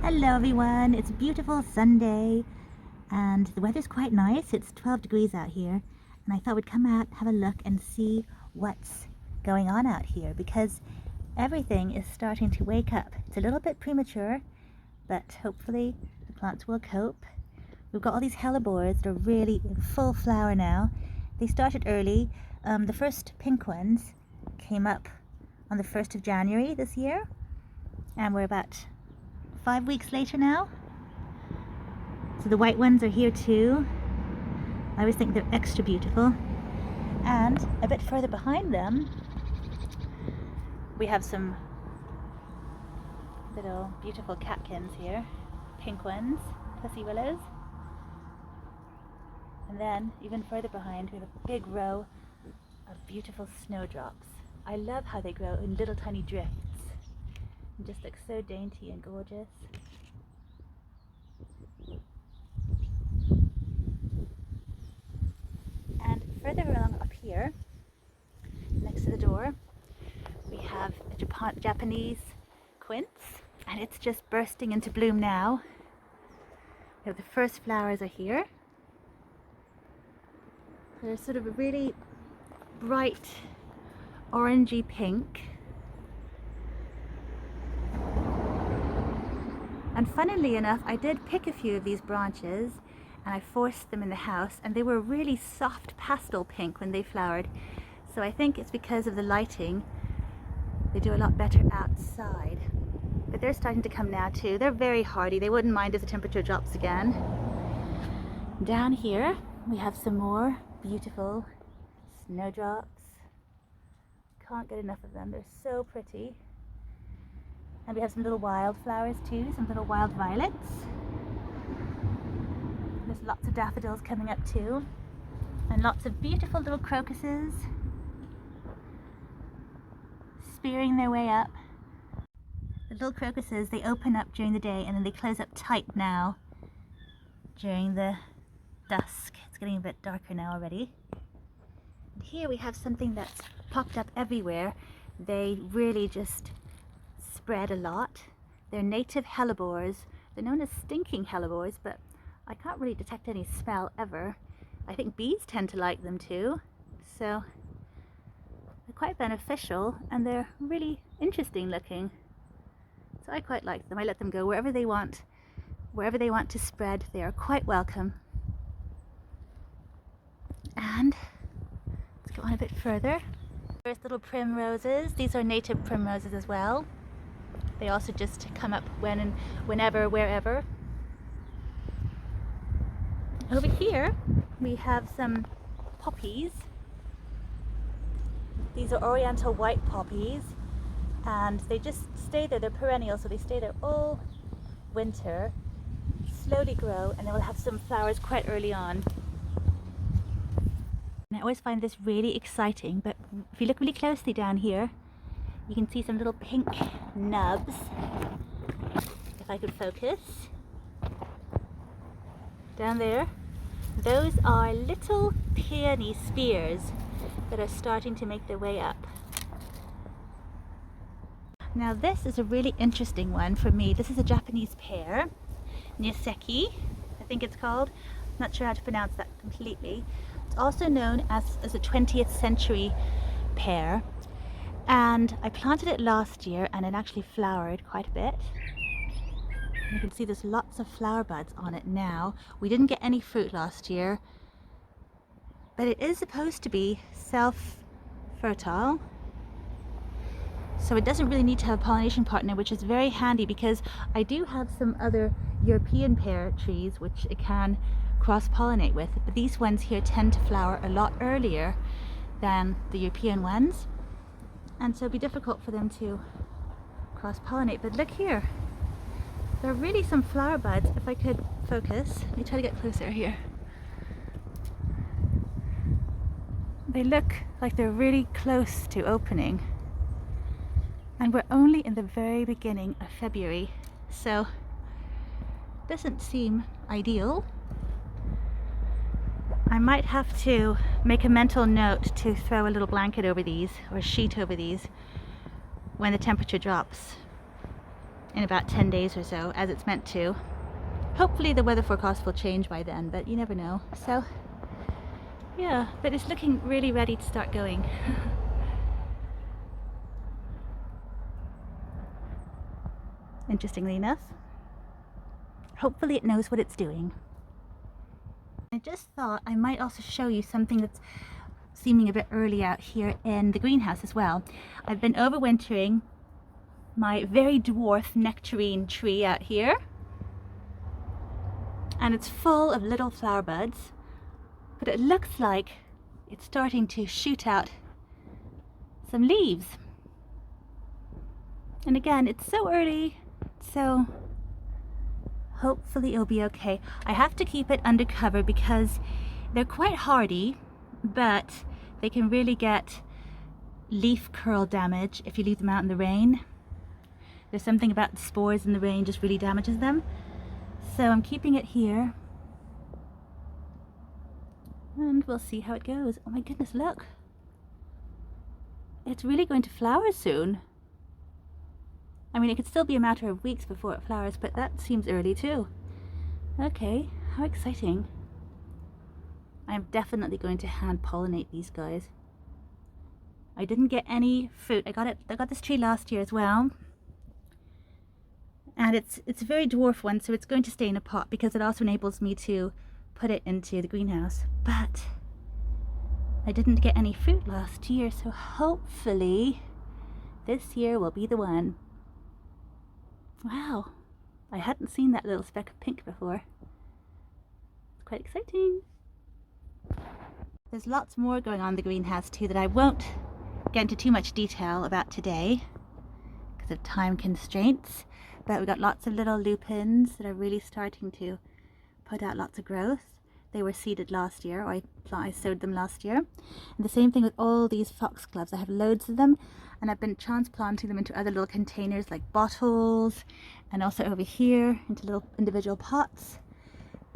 Hello everyone, it's a beautiful Sunday and the weather's quite nice. It's 12 degrees out here and I thought we'd come out, have a look and see what's going on out here because everything is starting to wake up. It's a little bit premature, but hopefully the plants will cope. We've got all these hellebores that are really in full flower now. They started early. The first pink ones came up on the 1st of January this year and we're about 5 weeks later now. So the white ones are here too. I always think they're extra beautiful. And a bit further behind them, we have some little beautiful catkins here. Pink ones, pussy willows. And then even further behind, we have a big row of beautiful snowdrops. I love how they grow in little tiny drifts. It just looks so dainty and gorgeous. And further along up here, next to the door, we have a Japanese quince, and it's just bursting into bloom now. We have the first flowers are here. They're sort of a really bright orangey pink. And funnily enough, I did pick a few of these branches and I forced them in the house and they were really soft pastel pink when they flowered. So I think it's because of the lighting. They do a lot better outside. But they're starting to come now too. They're very hardy. They wouldn't mind if the temperature drops again. Down here we have some more beautiful snowdrops. Can't get enough of them. They're so pretty. And we have some little wildflowers too, some little wild violets. There's lots of daffodils coming up too. And lots of beautiful little crocuses spearing their way up. The little crocuses, they open up during the day and then they close up tight now during the dusk. It's getting a bit darker now already. And here we have something that's popped up everywhere. They really just spread a lot. They're native hellebores. They're known as stinking hellebores, but I can't really detect any smell ever. I think bees tend to like them too, so they're quite beneficial and they're really interesting looking. So I quite like them. I let them go wherever they want to spread. They are quite welcome. And let's go on a bit further. There's little primroses. These are native primroses as well. They also just come up whenever, wherever. Over here we have some poppies. These are oriental white poppies and they just stay there. They're perennial, so they stay there all winter, slowly grow, and they will have some flowers quite early on. And I always find this really exciting, but if you look really closely down here, you can see some little pink nubs, if I could focus. Down there, those are little peony spears that are starting to make their way up. Now this is a really interesting one for me. This is a Japanese pear, Niseki, I think it's called. Not sure how to pronounce that completely. It's also known as a 20th century pear. And I planted it last year and it actually flowered quite a bit. You can see there's lots of flower buds on it now. We didn't get any fruit last year, but it is supposed to be self-fertile. So it doesn't really need to have a pollination partner, which is very handy because I do have some other European pear trees which it can cross-pollinate with, but these ones here tend to flower a lot earlier than the European ones. And so it'd be difficult for them to cross-pollinate. But look here, there are really some flower buds. If I could focus, let me try to get closer here. They look like they're really close to opening. And we're only in the very beginning of February, so it doesn't seem ideal. I might have to make a mental note to throw a little blanket over these or a sheet over these when the temperature drops. in about 10 days or so, as it's meant to. Hopefully the weather forecast will change by then, but you never know. So yeah, but it's looking really ready to start going. Interestingly enough, hopefully it knows what it's doing. I just thought I might also show you something that's seeming a bit early out here in the greenhouse as well. I've been overwintering my very dwarf nectarine tree out here, and it's full of little flower buds, but it looks like it's starting to shoot out some leaves. And again, it's so early, so hopefully it'll be okay. I have to keep it under cover because they're quite hardy, but they can really get leaf curl damage if you leave them out in the rain. There's something about the spores in the rain just really damages them. So I'm keeping it here. And we'll see how it goes. Oh my goodness, look. It's really going to flower soon. I mean, it could still be a matter of weeks before it flowers, but that seems early too. Okay, how exciting. I'm definitely going to hand pollinate these guys. I didn't get any fruit. I got this tree last year as well. And it's a very dwarf one, so it's going to stay in a pot because it also enables me to put it into the greenhouse. But I didn't get any fruit last year, so hopefully this year will be the one. Wow, I hadn't seen that little speck of pink before. It's quite exciting. There's lots more going on in the greenhouse too that I won't get into too much detail about today because of time constraints. But we've got lots of little lupins that are really starting to put out lots of growth. They were seeded last year, or I sowed them last year. And the same thing with all these foxgloves. I have loads of them, and I've been transplanting them into other little containers like bottles, and also over here into little individual pots,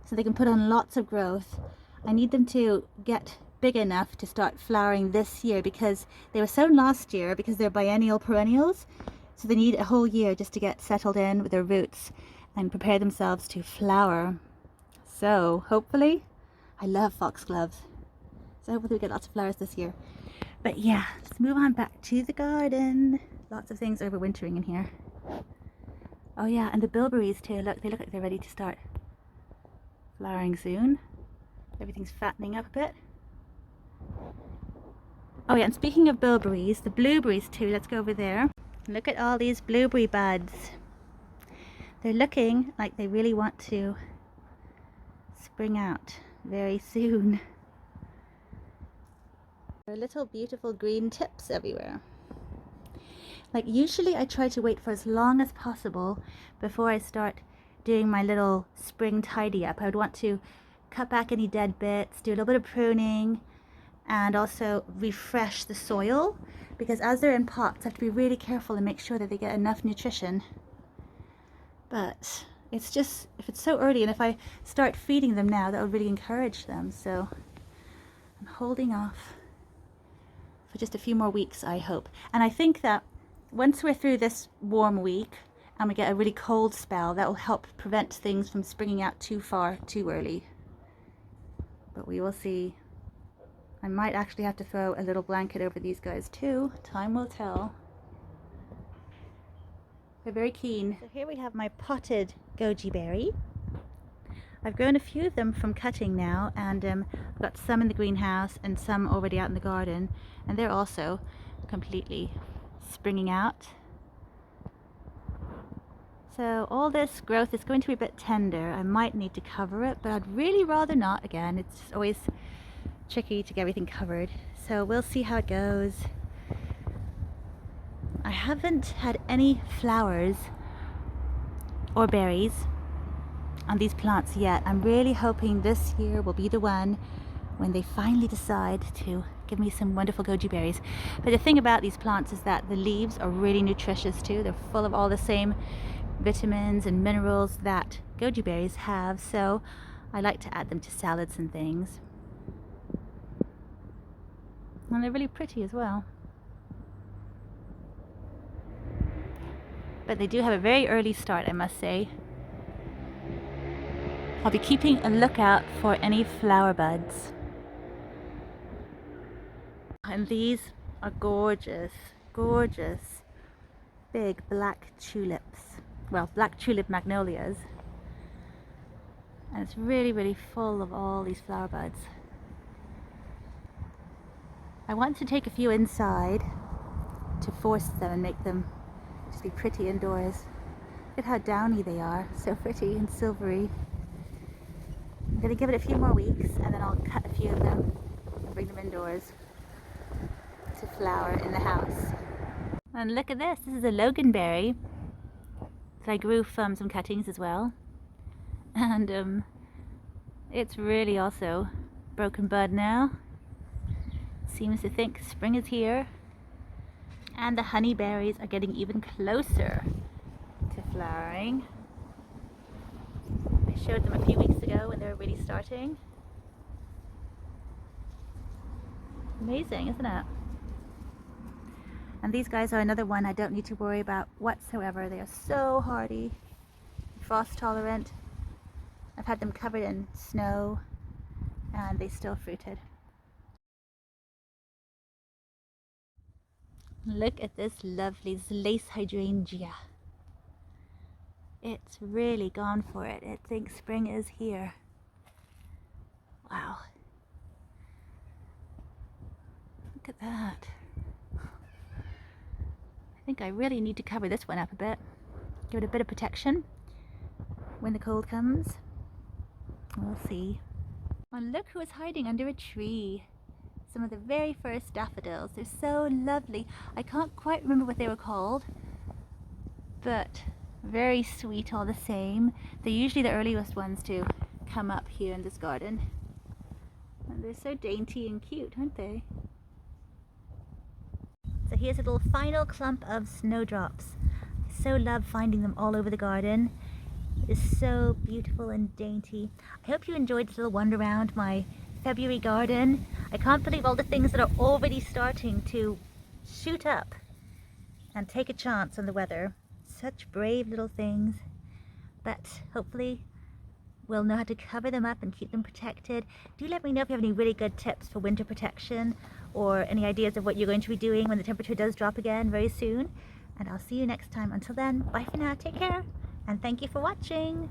so they can put on lots of growth. I need them to get big enough to start flowering this year because they were sown last year because they're biennial perennials. So they need a whole year just to get settled in with their roots and prepare themselves to flower. So hopefully, I love foxgloves. So hopefully we get lots of flowers this year. But yeah, let's move on back to the garden. Lots of things overwintering in here. Oh yeah, and the bilberries too. Look, they look like they're ready to start flowering soon. Everything's fattening up a bit. Oh yeah, and speaking of bilberries, the blueberries too. Let's go over there. Look at all these blueberry buds. They're looking like they really want to spring out very soon. There are little beautiful green tips everywhere. Like usually I try to wait for as long as possible before I start doing my little spring tidy up. I would want to cut back any dead bits, do a little bit of pruning, and also refresh the soil, because as they're in pots I have to be really careful and make sure that they get enough nutrition. But it's just, if it's so early and if I start feeding them now, that will really encourage them. So I'm holding off for just a few more weeks, I hope. And I think that once we're through this warm week and we get a really cold spell, that will help prevent things from springing out too far too early. But we will see. I might actually have to throw a little blanket over these guys too. Time will tell. They're very keen. So here we have my potted goji berry. I've grown a few of them from cutting now, and I've got some in the greenhouse and some already out in the garden, and they're also completely springing out. So all this growth is going to be a bit tender. I might need to cover it, but I'd really rather not. Again, it's always tricky to get everything covered, so we'll see how it goes. I haven't had any flowers or berries on these plants yet. I'm really hoping this year will be the one when they finally decide to give me some wonderful goji berries. But the thing about these plants is that the leaves are really nutritious too. They're full of all the same vitamins and minerals that goji berries have, so I like to add them to salads and things. And they're really pretty as well. but they do have a very early start, I must say. I'll be keeping a lookout for any flower buds. And these are gorgeous, gorgeous, big black tulips. Well, black tulip magnolias. And it's really, really full of all these flower buds. I want to take a few inside to force them and make them just be pretty indoors. Look at how downy they are, so pretty and silvery. I'm going to give it a few more weeks and then I'll cut a few of them and bring them indoors to flower in the house. And look at this, this is a Loganberry that I grew from some cuttings as well. And it's really also broken bud now. Seems to think spring is here. And the honeyberries are getting even closer to flowering. I showed them a few weeks ago when they were really starting. Amazing, isn't it? And these guys are another one I don't need to worry about whatsoever. They are so hardy, frost tolerant. I've had them covered in snow and they still fruited. Look at this lovely lace hydrangea. It's really gone for it. It thinks spring is here. Wow. Look at that. I think I really need to cover this one up a bit. Give it a bit of protection when the cold comes. We'll see. And look who is hiding under a tree. Some of the very first daffodils. They're so lovely. I can't quite remember what they were called, but very sweet all the same. They're usually the earliest ones to come up here in this garden. And they're so dainty and cute, aren't they? So here's a little final clump of snowdrops. I so love finding them all over the garden. It is so beautiful and dainty. I hope you enjoyed this little wander around my February garden. I can't believe all the things that are already starting to shoot up and take a chance on the weather. Such brave little things, but hopefully we'll know how to cover them up and keep them protected. Do let me know if you have any really good tips for winter protection or any ideas of what you're going to be doing when the temperature does drop again very soon. And I'll see you next time. Until then, bye for now, take care, and thank you for watching.